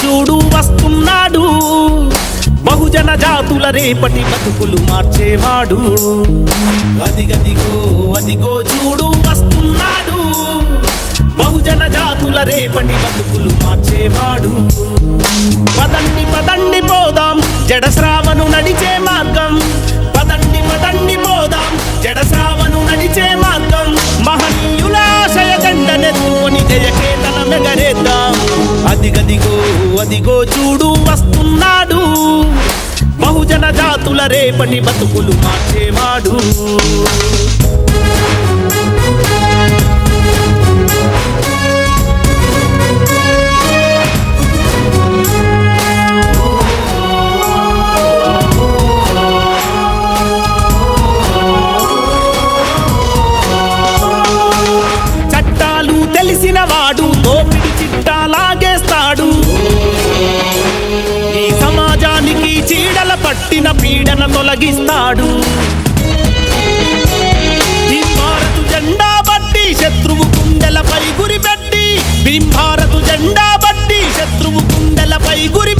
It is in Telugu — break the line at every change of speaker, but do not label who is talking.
చూడు వస్తున్నాడు, బహుజన జాతుల రేపటి బతుకులు మార్చేవాడు. అదిగదిగో అదిగో చూడు వస్తున్నాడు, బహుజన జాతుల రేపటి బతుకులు మార్చేవాడు. పదండి పదండి పోదాం జడశ్రావను నడిచే మార్గం, పదండి పదండి పోదాం జడశ్రావను నడిచే మార్గం. మహనీయుల ఆశయ జెండనెత్తుకొని జయకేతనం ఎగరేద్దాం. అదిగదిగో అదిగో చూడు వస్తున్నాడు, బహుజన జాతుల రేపటి బతుకులు మార్చేవాడు. చట్టాలు తెలిసిన వాడు దోపిడి చిట్టాలాగేస్తాడు, ఈ సమాజానికి చీడల పట్టిన పీడన తొలగిస్తాడు. భీమ్ భారత్ జెండా బట్టి శత్రువు గుండెలపై గురిపెట్టి, భీమ్ భారత్ జెండా బట్టి శత్రువు గుండెలపై గురి